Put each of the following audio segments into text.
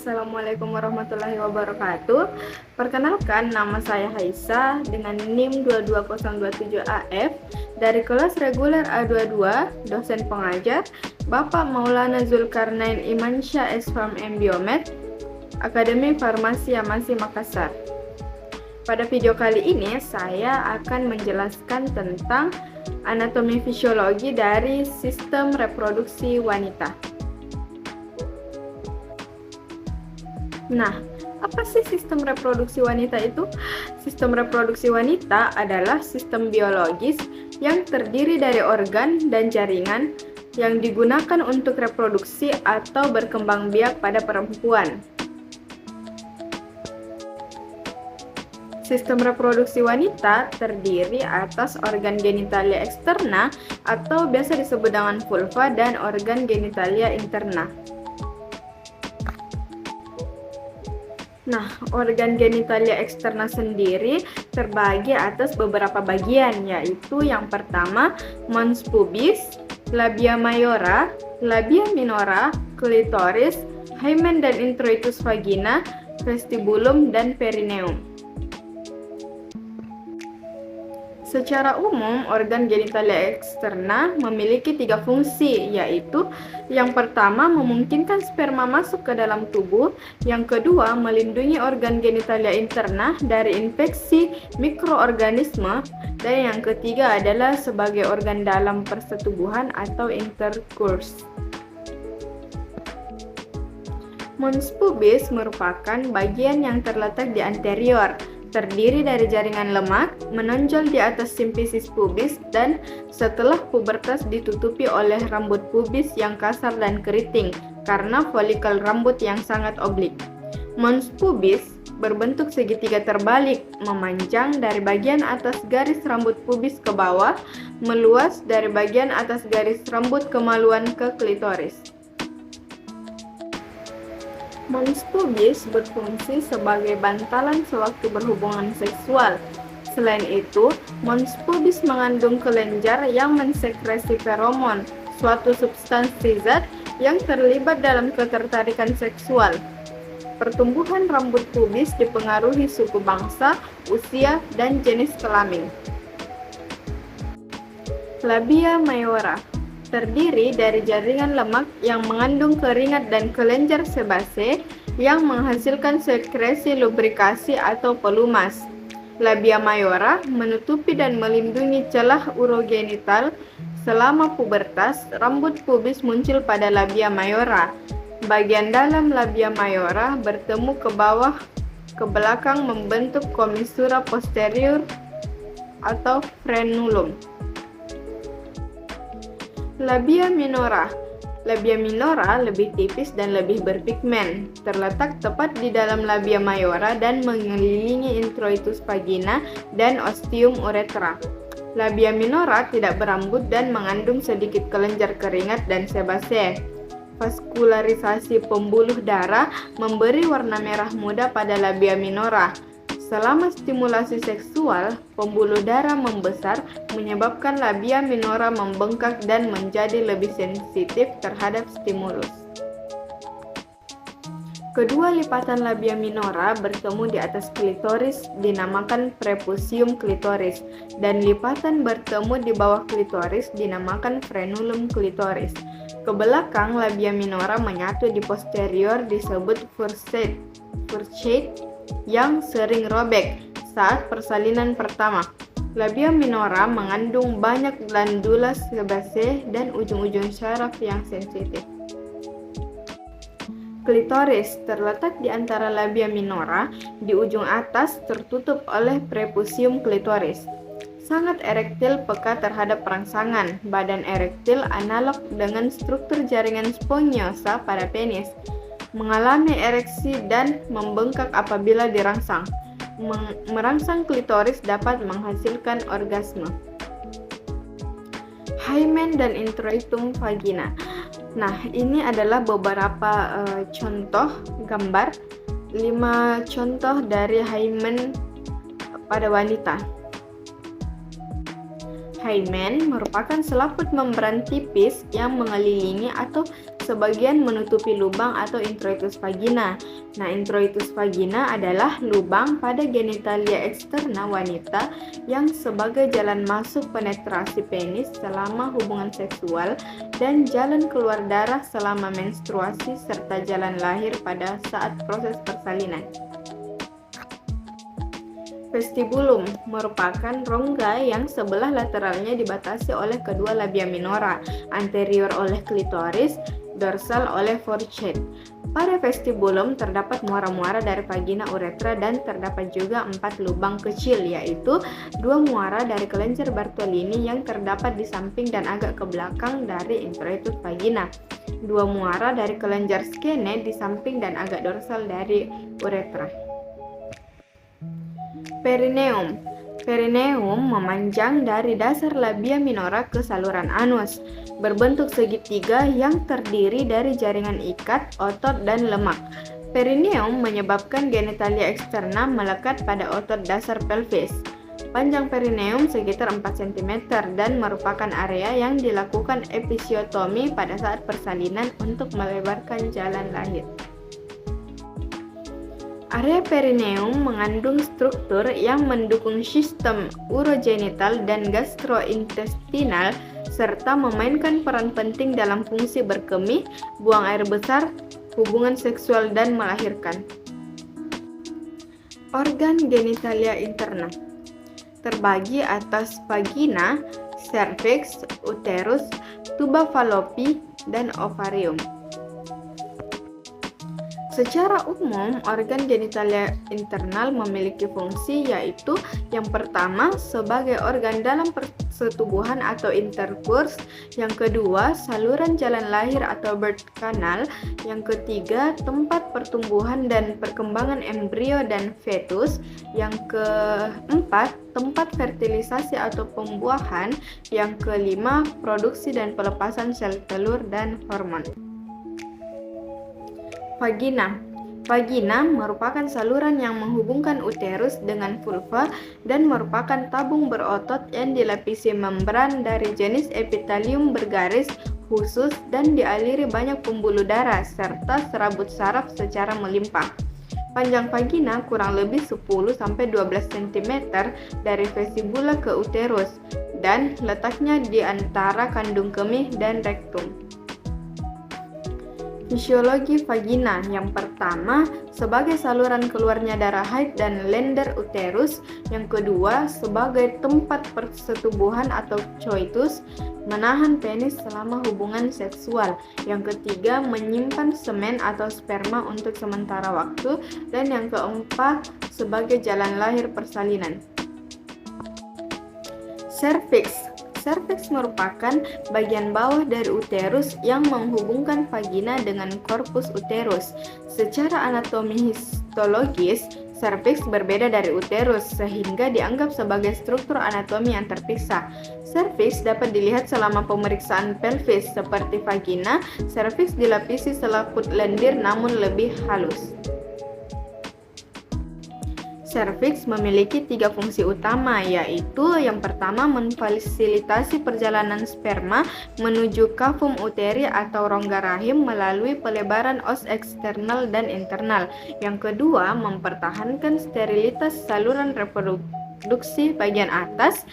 Assalamualaikum warahmatullahi wabarakatuh. Perkenalkan, nama saya Haisa dengan NIM 22027AF dari kelas reguler A22, dosen pengajar Bapak Maulana Zulkarnain Imansyah SFAM M Biomed, Akademi Farmasi Amasi Makassar. Pada video kali ini saya akan menjelaskan tentang anatomi fisiologi dari sistem reproduksi wanita. Nah, apa sih sistem reproduksi wanita itu? Sistem reproduksi wanita adalah sistem biologis yang terdiri dari organ dan jaringan yang digunakan untuk reproduksi atau berkembang biak pada perempuan. Sistem reproduksi wanita terdiri atas organ genitalia eksterna atau biasa disebut dengan vulva dan organ genitalia interna. Nah, organ genitalia eksterna sendiri terbagi atas beberapa bagian, yaitu yang pertama mons pubis, labia mayora, labia minora, klitoris, hymen dan introitus vagina, vestibulum, dan perineum. Secara umum, organ genitalia eksterna memiliki 3 fungsi, yaitu yang pertama memungkinkan sperma masuk ke dalam tubuh, yang kedua melindungi organ genitalia interna dari infeksi mikroorganisme, dan yang ketiga adalah sebagai organ dalam persetubuhan atau intercourse. Mons pubis merupakan bagian yang terletak di anterior, terdiri dari jaringan lemak, menonjol di atas simfisis pubis, dan setelah pubertas ditutupi oleh rambut pubis yang kasar dan keriting karena folikel rambut yang sangat oblik. Mons pubis berbentuk segitiga terbalik, memanjang dari bagian atas garis rambut pubis ke bawah, meluas dari bagian atas garis rambut kemaluan ke klitoris. Mons pubis berfungsi sebagai bantalan sewaktu berhubungan seksual. Selain itu, mons pubis mengandung kelenjar yang mensekresi feromon, suatu substansi zat yang terlibat dalam ketertarikan seksual. Pertumbuhan rambut pubis dipengaruhi suku bangsa, usia, dan jenis kelamin. Labia mayora terdiri dari jaringan lemak yang mengandung keringat dan kelenjar sebase yang menghasilkan sekresi lubrikasi atau pelumas. Labia mayora menutupi dan melindungi celah urogenital. Selama pubertas, rambut pubis muncul pada labia mayora. Bagian dalam labia mayora bertemu ke bawah ke belakang membentuk commissura posterior atau frenulum. Labia minora. Labia minora lebih tipis dan lebih berpigmen, terletak tepat di dalam labia mayora dan mengelilingi introitus vagina dan ostium uretra. Labia minora tidak berambut dan mengandung sedikit kelenjar keringat dan sebase. Vaskularisasi pembuluh darah memberi warna merah muda pada labia minora. Selama stimulasi seksual, pembuluh darah membesar menyebabkan labia minora membengkak dan menjadi lebih sensitif terhadap stimulus. Kedua lipatan labia minora bertemu di atas klitoris dinamakan prepusium klitoris, dan lipatan bertemu di bawah klitoris dinamakan frenulum klitoris. Ke belakang labia minora menyatu di posterior disebut fourchette yang sering robek saat persalinan pertama. Labia minora mengandung banyak glandula sebase dan ujung-ujung syaraf yang sensitif. Klitoris terletak di antara labia minora, di ujung atas tertutup oleh prepusium klitoris. Sangat erektil, peka terhadap rangsangan. Badan erektil analog dengan struktur jaringan spongiosa pada penis. Mengalami ereksi dan membengkak apabila dirangsang. Merangsang klitoris dapat menghasilkan orgasme. Hymen dan introitum vagina. Nah, ini adalah beberapa contoh gambar, 5 contoh dari hymen pada wanita. Hymen merupakan selaput membran tipis yang mengelilingi atau sebagian menutupi lubang atau introitus vagina. Nah, introitus vagina adalah lubang pada genitalia eksterna wanita yang sebagai jalan masuk penetrasi penis selama hubungan seksual dan jalan keluar darah selama menstruasi serta jalan lahir pada saat proses persalinan. Vestibulum merupakan rongga yang sebelah lateralnya dibatasi oleh kedua labia minora, anterior oleh klitoris, dorsal oleh forehead. Pada vestibulum terdapat muara-muara dari vagina uretra dan terdapat juga 4 lubang kecil, yaitu 2 muara dari kelenjar Bartolini yang terdapat di samping dan agak ke belakang dari introitus vagina, 2 muara dari kelenjar skene di samping dan agak dorsal dari uretra. Perineum. Perineum memanjang dari dasar labia minora ke saluran anus, berbentuk segitiga yang terdiri dari jaringan ikat, otot, dan lemak. Perineum menyebabkan genitalia eksterna melekat pada otot dasar pelvis. Panjang perineum sekitar 4 cm dan merupakan area yang dilakukan episiotomi pada saat persalinan untuk melebarkan jalan lahir. Area perineum mengandung struktur yang mendukung sistem urogenital dan gastrointestinal serta memainkan peran penting dalam fungsi berkemih, buang air besar, hubungan seksual, dan melahirkan. Organ genitalia interna terbagi atas vagina, cervix, uterus, tuba fallopi, dan ovarium. Secara umum, organ genitalia internal memiliki fungsi yaitu yang pertama sebagai organ dalam persetubuhan atau intercourse, yang kedua saluran jalan lahir atau birth canal, yang ketiga tempat pertumbuhan dan perkembangan embrio dan fetus, yang keempat tempat fertilisasi atau pembuahan, yang kelima produksi dan pelepasan sel telur dan hormon. Vagina. Vagina merupakan saluran yang menghubungkan uterus dengan vulva dan merupakan tabung berotot yang dilapisi membran dari jenis epitelium bergaris khusus dan dialiri banyak pembuluh darah serta serabut saraf secara melimpah. Panjang vagina kurang lebih 10-12 cm dari vesibula ke uterus dan letaknya di antara kandung kemih dan rektum. Fisiologi vagina. Yang pertama, sebagai saluran keluarnya darah haid dan lender uterus. Yang kedua, sebagai tempat persetubuhan atau coitus, menahan penis selama hubungan seksual. Yang ketiga, menyimpan semen atau sperma untuk sementara waktu. Dan yang keempat, sebagai jalan lahir persalinan. Cervix. Cervix merupakan bagian bawah dari uterus yang menghubungkan vagina dengan korpus uterus. Secara anatomi histologis, cervix berbeda dari uterus sehingga dianggap sebagai struktur anatomi yang terpisah. Cervix dapat dilihat selama pemeriksaan pelvis. Seperti vagina, cervix dilapisi selaput lendir namun lebih halus. Cervix memiliki 3 fungsi utama, yaitu yang pertama memfasilitasi perjalanan sperma menuju kavum uteri atau rongga rahim melalui pelebaran os eksternal dan internal. Yang kedua, mempertahankan sterilitas saluran reproduksi bagian atas.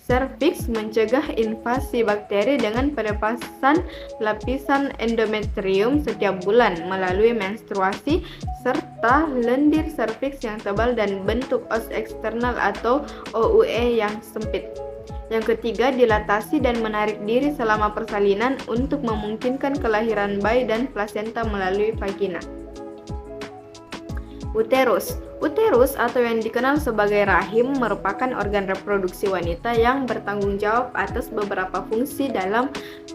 Cervix mencegah invasi bakteri dengan pelepasan lapisan endometrium setiap bulan melalui menstruasi, serta lendir cervix yang tebal dan bentuk os eksternal atau OUE yang sempit. Yang ketiga, dilatasi dan menarik diri selama persalinan untuk memungkinkan kelahiran bayi dan plasenta melalui vagina. Uterus. Uterus atau yang dikenal sebagai rahim merupakan organ reproduksi wanita yang bertanggung jawab atas beberapa fungsi dalam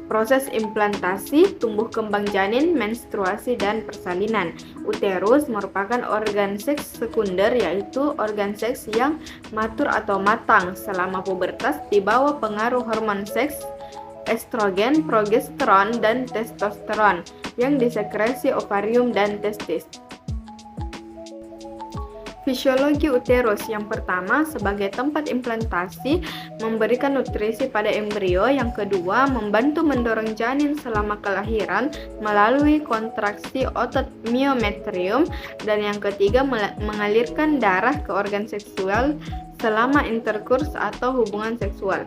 proses implantasi, tumbuh kembang janin, menstruasi, dan persalinan. Uterus merupakan organ seks sekunder, yaitu organ seks yang matur atau matang selama pubertas di bawah pengaruh hormon seks, estrogen, progesteron, dan testosteron yang disekresi ovarium dan testis. Fisiologi uterus yang pertama sebagai tempat implantasi memberikan nutrisi pada embrio, yang kedua membantu mendorong janin selama kelahiran melalui kontraksi otot myometrium, dan yang ketiga mengalirkan darah ke organ seksual selama interkurs atau hubungan seksual.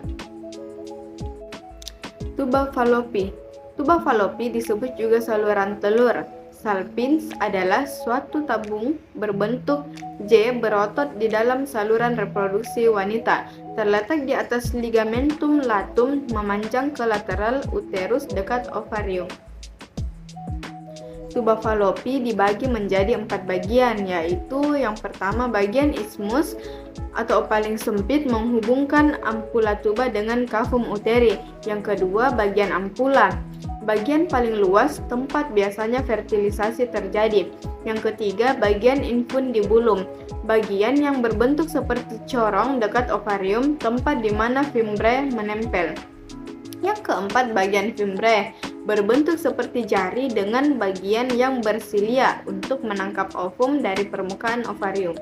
Tuba Fallopi. Tuba Fallopi disebut juga saluran telur. Salpinx adalah suatu tabung berbentuk J berotot di dalam saluran reproduksi wanita, terletak di atas ligamentum latum memanjang ke lateral uterus dekat ovarium. Tuba Fallopi dibagi menjadi 4 bagian, yaitu yang pertama bagian isthmus atau paling sempit menghubungkan ampula tuba dengan kavum uteri. Yang kedua bagian ampula, bagian paling luas tempat biasanya fertilisasi terjadi. Yang ketiga bagian infundibulum, bagian yang berbentuk seperti corong dekat ovarium, tempat di mana fimbre menempel. Yang keempat bagian fimbre, berbentuk seperti jari dengan bagian yang bersilia untuk menangkap ovum dari permukaan ovarium.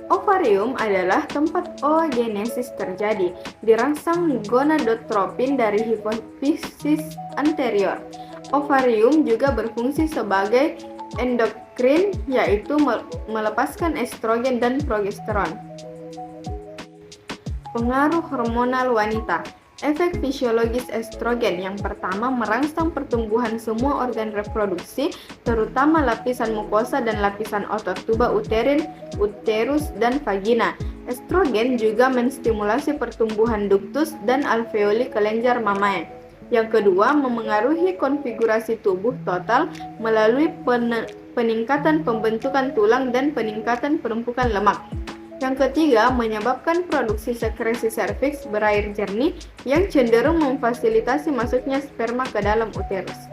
Ovarium adalah tempat oogenesis terjadi, dirangsang gonadotropin dari hipofisis anterior. Ovarium juga berfungsi sebagai endokrin, yaitu melepaskan estrogen dan progesteron. Pengaruh hormonal wanita. Efek fisiologis estrogen yang pertama merangsang pertumbuhan semua organ reproduksi, terutama lapisan mukosa dan lapisan otot tuba uterin, uterus, dan vagina. Estrogen juga menstimulasi pertumbuhan duktus dan alveoli kelenjar mamae. Yang kedua, memengaruhi konfigurasi tubuh total melalui peningkatan pembentukan tulang dan peningkatan penumpukan lemak. Yang ketiga, menyebabkan produksi sekresi serviks berair jernih yang cenderung memfasilitasi masuknya sperma ke dalam uterus.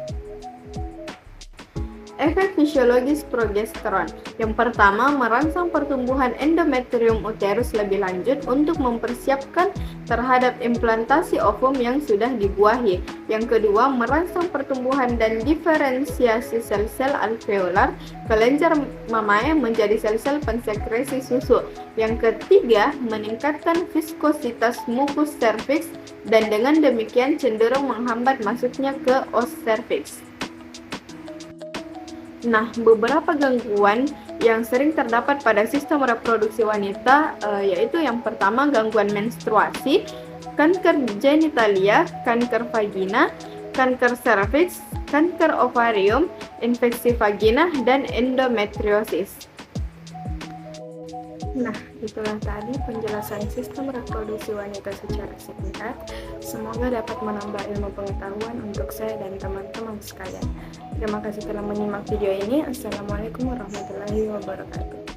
Efek fisiologis progesteron. Yang pertama, merangsang pertumbuhan endometrium uterus lebih lanjut untuk mempersiapkan terhadap implantasi ovum yang sudah dibuahi. Yang kedua, merangsang pertumbuhan dan diferensiasi sel-sel alveolar kelenjar mamae menjadi sel-sel pensekresi susu. Yang ketiga, meningkatkan viskositas mukus serviks dan dengan demikian cenderung menghambat masuknya ke os serviks. Nah, beberapa gangguan yang sering terdapat pada sistem reproduksi wanita yaitu yang pertama gangguan menstruasi, kanker genitalia, kanker vagina, kanker serviks, kanker ovarium, infeksi vagina, dan endometriosis. Nah, itulah tadi penjelasan sistem reproduksi wanita secara singkat. Semoga dapat menambah ilmu pengetahuan untuk saya dan teman-teman sekalian. Terima kasih telah menyimak video ini. Assalamualaikum warahmatullahi wabarakatuh.